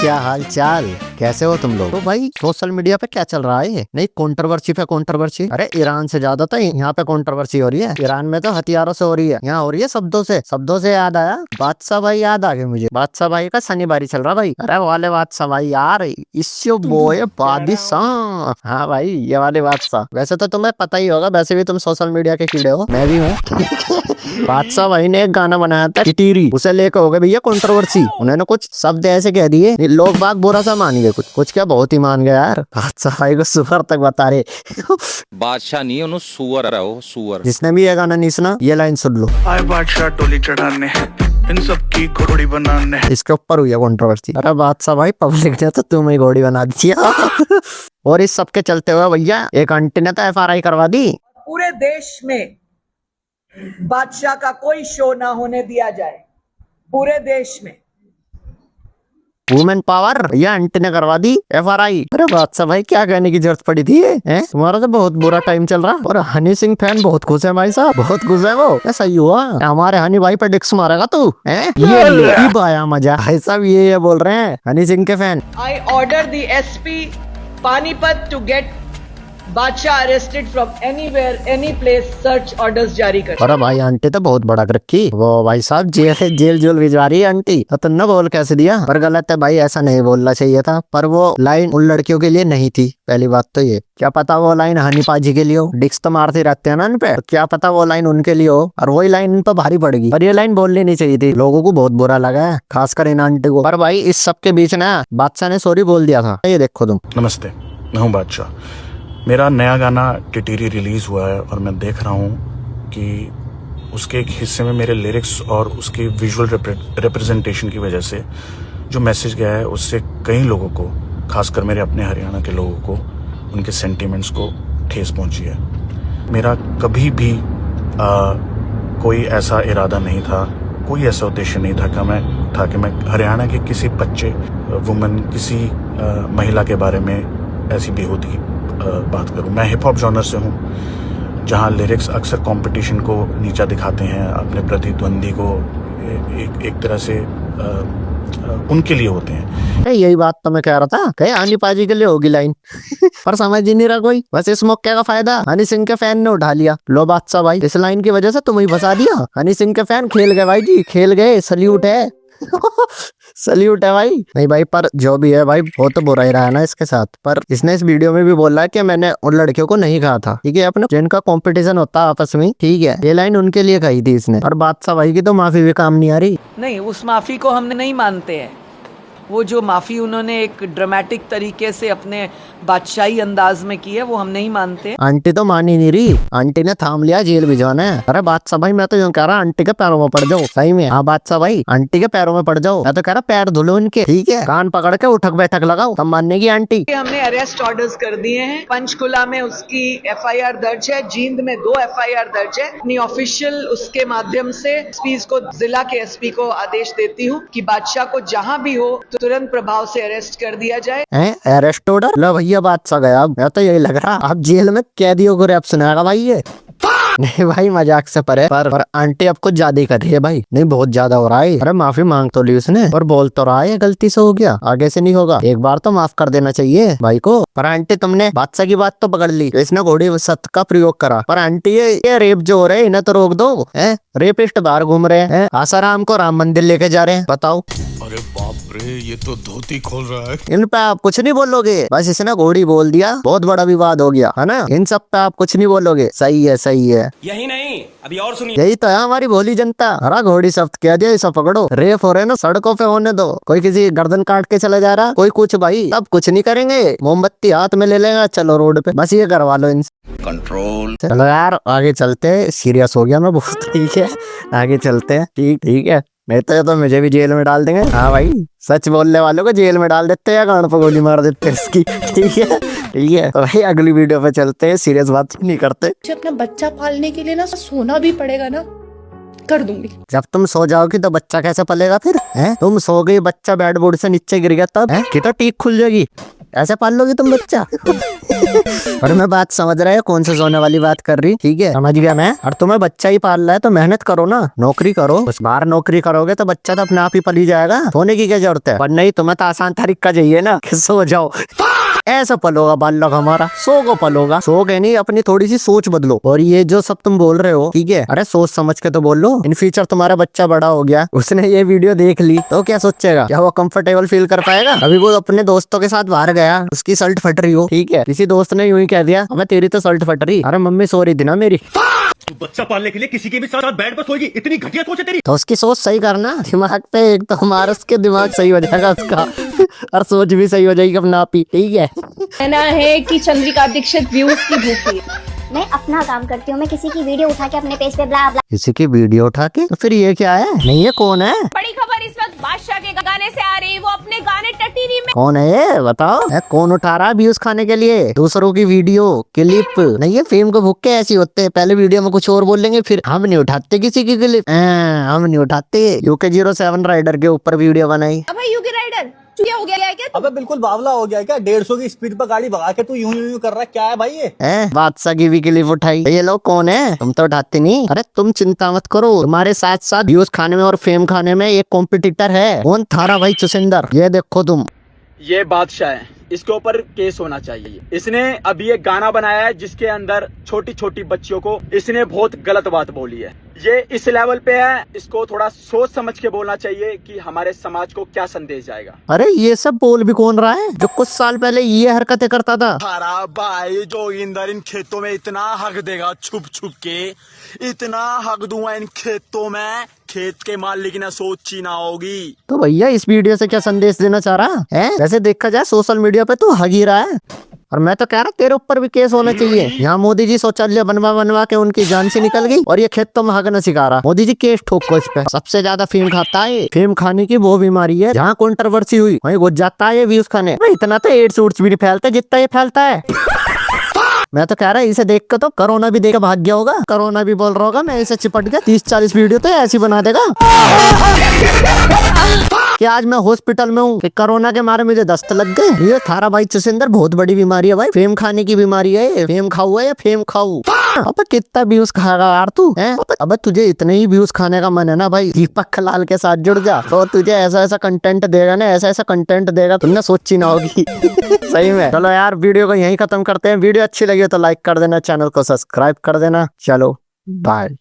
क्या हाल चाल, कैसे हो तुम लोग? तो भाई सोशल मीडिया पे क्या चल रहा है? नहीं कंट्रोवर्सी पे कंट्रोवर्सी। अरे ईरान से ज्यादा तो यहाँ पे कंट्रोवर्सी हो रही है। ईरान में तो हथियारों से हो रही है, यहाँ हो रही है शब्दों से। शब्दों से याद आया, बादशाह भाई याद आ गए मुझे। बादशाह भाई का शनिवारी चल रहा भाई। अरे वाले बादशाह भाई यार, इससे बोए बादशाह। हाँ भाई ये वाले बादशाह। वैसे तो तुम्हें पता ही होगा, वैसे भी तुम सोशल मीडिया के कीड़े हो, मैं भी हूँ। बादशाह भाई ने एक गाना बनाया था टिटीरी, उसे लेकर हो गए भैया कंट्रोवर्सी। उन्होंने कुछ शब्द ऐसे कह दिए, लोग बाग बुरा सा मान गए। कुछ क्या बहुत ही मान गया यार। बादशाह भाई को सुअर तक बता रहे। बादशाह नहीं उन्होंने सुअर है, वो सुअर। जिसने भी ये गाना नहीं सुना, ये लाइन सुन लो। आए बादशाह टोली चढ़ाने, इन सब की घोड़ी बनाने। इसके ऊपर हुई है कंट्रोवर्सी। अरे बादशाह भाई पब्लिक ने तो तुम्हें घोड़ी बना दिया। और इस सब के चलते हुए भैया एक आंटी ने तो FRI करवा दी। पूरे देश में बादशाह का कोई शो ना होने दिया जाए, पूरे देश में। वुमेन पावर भैया आंटी ने करवा दी FRI। अरे बादशाह भाई क्या कहने की जरूरत पड़ी थी? तुम्हारा तो बहुत बुरा टाइम चल रहा। और हनी सिंह फैन बहुत खुश है भाई साहब, बहुत खुश है वो। सही हुआ, हमारे हनी भाई पे डिक्स मारेगा तू। ये आया मजा भाई साहब। ये बोल रहे हैं हनी सिंह के fan. I order the SP Panipat to get Badshah arrested from anywhere any place, search orders जारी कर। अरे भाई आंटी तो बहुत बड़ा कर रखी वो भाई साहब, जेल भिजवा रही है आंटी। तो तुमने बोल कैसे दिया? पर गलत है भाई, ऐसा नहीं बोलना चाहिए था। पर वो लाइन उन लड़कियों के लिए नहीं थी, पहली बात तो ये। क्या पता वो लाइन हनी पाजी के लिए हो, डिक्स तो मारते रहते हैं ना इन पे, तो क्या पता वो लाइन उनके लिए हो और वही लाइन इन पर भारी पड़ेगी। पर ये लाइन बोलनी नहीं चाहिए थी, लोगों को बहुत बुरा लगा है, खासकर इन आंटी को। पर भाई इस सब के बीच ना बादशाह ने सॉरी बोल दिया था, ये देखो तुम। नमस्ते, मैं हूँ बादशाह। मेरा नया गाना टिटीरी रिलीज हुआ है और मैं देख रहा हूँ कि उसके एक हिस्से में मेरे लिरिक्स और उसकी विजुअल रिप्रेजेंटेशन की वजह से जो मैसेज गया है, उससे कई लोगों को, खासकर मेरे अपने हरियाणा के लोगों को, उनके सेंटिमेंट्स को ठेस पहुंची है। मेरा कभी भी कोई ऐसा इरादा नहीं था, कोई ऐसा उद्देश्य नहीं था कि मैं हरियाणा के किसी बच्चे, वुमन, किसी महिला के बारे में ऐसी बेहूदी बात करूं। मैं हिप हॉप जॉनर से हूं, जहां लिरिक्स अक्सर कंपटीशन को नीचा दिखाते हैं, अपने प्रतिद्वंदी को एक तरह से उनके लिए होते हैं। यही बात तो मैं कह रहा था, कहीं हनी पाजी के लिए होगी लाइन। पर समझ ही नहीं रहा कोई। बस इस मौके का फायदा हनी सिंह के फैन ने उठा लिया। लो बादशाह भाई, इस लाइन की वजह से तुम ही फंसा दिया। हनी सिंह के फैन खेल गए भाई जी, खेल गए। सल्यूट है। सल्यूट है भाई। नहीं भाई, पर जो भी है भाई, वो तो बुरा ही रहा है ना इसके साथ। पर इसने इस वीडियो में भी बोला है कि मैंने उन लड़कियों को नहीं कहा था, ठीक है, अपने जिनका कंपटीशन होता है आपस में, ठीक है। ये लाइन उनके लिए कही थी इसने। और बादशाह भाई की तो माफी भी काम नहीं आ रही। नहीं, उस माफी को हम नहीं मानते हैं। वो जो माफी उन्होंने एक ड्रामेटिक तरीके से अपने बादशाही अंदाज में की है, वो हम नहीं मानते। आंटी तो मान ही नहीं रही, आंटी ने थाम लिया जेल भिजवाना है। अरे बादशाह भाई मैं तो यूं कह रहा, आंटी के पैरों में पड़ जाओ। सही में, हाँ बादशाह भाई, आंटी के पैरों में पड़ जाओ। मैं तो कह रहा पैर धुलो इनके, ठीक है, कान पकड़ के उठक बैठक लगाओ, तब मानने की आंटी। हमने अरेस्ट ऑर्डर्स कर दिए हैं। पंचकुला में उसकी FIR दर्ज है, जींद में 2 FIR दर्ज है। अपनी ऑफिशियल उसके माध्यम से SPs को, जिला के SP को आदेश देती हूँ कि बादशाह को जहाँ भी हो तो तुरंत प्रभाव से अरेस्ट कर दिया जाए। Arrest order? लो भैया बादशाह गया। मैं तो यही लग रहा अब जेल में कैदियों को रैप सुनाएगा भाई ये। नहीं भाई मजाक से परे, पर आंटी अब कुछ ज्यादा ही कर रही है भाई। नहीं बहुत ज्यादा हो रहा है। अरे माफी मांग तो ली उसने, और बोल तो रहा है गलती से हो गया, आगे से नहीं होगा। एक बार तो माफ कर देना चाहिए भाई को। पर आंटी तुमने बादशाह की बात तो पकड़ ली, इसने घोड़ी सत का प्रयोग करा। पर आंटी ये रेप जो हो रहे हैं, इन्हें तो रोक दो। रेपिस्ट बाहर घूम रहे हैं, आसाराम को राम मंदिर लेके जा रहे हैं, बताओ। अरे बाप रे, ये तो धोती खोल रहा है। इन पे आप कुछ नहीं बोलोगे, बस इसने घोड़ी बोल दिया, बहुत बड़ा विवाद हो गया है ना। इन सब पे आप कुछ नहीं बोलोगे। सही है, सही है। यही नहीं, अभी और सुनिए। यही तो है हमारी भोली जनता। हरा घोड़ी शब्द कह दिया, इसे पकड़ो। रेप हो रहे ना, सड़कों पे होने दो। कोई किसी गर्दन काट के चला जा रहा, कोई कुछ, भाई अब कुछ नहीं करेंगे। मोमबत्ती हाथ में ले लेगा, चलो रोड पे, बस ये करवा लो इनसे। कंट्रोल। चलो यार आगे चलते, सीरियस हो गया मैं बहुत। ठीक है आगे चलते हैं। ठीक है, नहीं तो मुझे भी जेल में डाल देंगे। हाँ भाई, सच बोलने वालों को जेल में डाल देते हैं या गांड पर गोली मार देते हैं इसकी। ठीक है ठीक है, तो भाई अगली वीडियो पे चलते हैं। सीरियस बात नहीं करते। मुझे अपना बच्चा पालने के लिए ना सोना भी पड़ेगा ना, कर दूंगी। जब तुम सो जाओगी तो बच्चा कैसे पलेगा फिर? तुम सो गई, बच्चा बेड बोर्ड से नीचे गिर गया तब? कितना टीक खुल जाएगी। ऐसे पाल लोगे तुम बच्चा? और मैं बात समझ रहा है कौन से सोने वाली बात कर रही, ठीक है समझ गया मैं। और तुम्हें बच्चा ही पाल रहा है तो मेहनत करो ना, नौकरी करो। उस बार नौकरी करोगे तो बच्चा तो अपने आप ही पल ही जाएगा, सोने की क्या जरूरत है। पर नहीं, तुम्हें तो आसान तरीका चाहिए ना कि सो जाओ। ऐसा पलोगा बालक हमारा, सो को पलोगा। सो के नहीं, अपनी थोड़ी सी सोच बदलो। और ये जो सब तुम बोल रहे हो, ठीक है, अरे सोच समझ के तो बोल लो। इन फ्यूचर तुम्हारा बच्चा बड़ा हो गया, उसने ये वीडियो देख ली तो क्या सोचेगा? क्या वो कंफर्टेबल फील कर पाएगा? अभी वो अपने दोस्तों के साथ बाहर गया, उसकी शर्ट फट रही हो, ठीक है, किसी दोस्त ने यूं ही कह दिया अबे तेरी तो शर्ट फट रही, अरे मम्मी सो रही थी ना मेरी। तू बच्चा पालने के लिए किसी के भी साथ बेड पर सोएगी, इतनी घटिया सोच है तेरी। तो उसकी सोच सही करना दिमाग पे, एक तो हमारा उसके दिमाग सही हो जाएगा उसका और सोच भी सही हो जाएगी अपना आप ही, ठीक है। कहना है कि चंद्रिका दीक्षित व्यूज की भूखी। मैं अपना काम करती हूँ, मैं किसी की वीडियो उठा के अपने पेज पे ब्ला ब्ला। किसी की वीडियो उठा के? तो फिर ये क्या है? नहीं, ये कौन है? बड़ी खबर इस वक्त बादशाह के गाने से आ रही, वो अपने गाने टटीरी में। कौन है ये बताओ? कौन उठा रहा है व्यूज खाने के लिए दूसरों की वीडियो क्लिप? नहीं, ये फेम को भुक्के ऐसी होते हैं, पहले वीडियो में कुछ और बोल लेंगे, फिर हम नहीं उठाते किसी की क्लिप, हम नहीं उठाते। UK07 राइडर के ऊपर वीडियो बनाई। अब यूके राइडर क्या हो गया है क्या? अबे बिल्कुल बावला हो गया क्या? 150 की स्पीड पर गाड़ी भगा के तू यूं यूं कर रहा है, क्या है भाई ये? बादशाह की भी क्लिप उठाई। ये लोग कौन है? तुम तो उठाते नहीं। अरे तुम चिंता मत करो, तुम्हारे साथ साथ व्यूज खाने में और फेम खाने में एक कॉम्पिटिटर है। कौन? थारा भाई चुसिंदर। ये देखो तुम, ये बादशाह है, इसके ऊपर केस होना चाहिए। इसने अभी एक गाना बनाया है जिसके अंदर छोटी छोटी बच्चियों को इसने बहुत गलत बात बोली है। ये इस लेवल पे है, इसको थोड़ा सोच समझ के बोलना चाहिए कि हमारे समाज को क्या संदेश जाएगा। अरे ये सब बोल भी कौन रहा है जो कुछ साल पहले ये हरकतें करता था? हरा भाई जो इंदर इन खेतों में इतना हक देगा छुप छुप के, इतना हक दूंगा इन खेतों में, खेत के मालिक ने सोची ना होगी। तो भैया इस वीडियो से क्या संदेश देना चाह रहा है? वैसे देखा जाए सोशल मीडिया पे तो हग ही रहा है। और मैं तो कह रहा तेरे ऊपर भी केस होना चाहिए। यहाँ मोदी जी शौचालय बनवा बनवा के उनकी जान से निकल गई और ये खेतों में हगना सिखा रहा। मोदी जी केस ठोको इस पे। सबसे ज्यादा फेम खाता है। फेम खाने की वो बीमारी है, जहाँ कंट्रोवर्सी हुई वहीं घुस जाता है ये व्यूज खाने। इतना तो एड्स उड्स भी नहीं फैलता जितना ये फैलता है। मैं तो कह रहा इसे देख के तो कोरोना भी देख के भाग गया होगा। कोरोना भी बोल रहा होगा मैं इसे चिपट गया, 30-40 वीडियो तो ऐसी बना देगा कि आज मैं हॉस्पिटल में हूँ कि कोरोना के मारे मुझे दस्त लग गए। ये थारा भाई चुसिंदर बहुत बड़ी बीमारी है भाई, फेम खाने की बीमारी है। फेम खाऊ है या फेम खाऊ? अब कितना व्यूज खाएगा यार तू? अब तुझे इतने ही व्यूज खाने का मन है ना भाई, दीपक खलाल के साथ जुड़ जा, तो तुझे ऐसा ऐसा कंटेंट देगा ना, ऐसा ऐसा कंटेंट देगा तुमने सोची ना होगी। सही में। चलो यार वीडियो को यहीं खत्म करते हैं। वीडियो अच्छी लगी हो तो लाइक कर देना, चैनल को सब्सक्राइब कर देना। चलो बाय।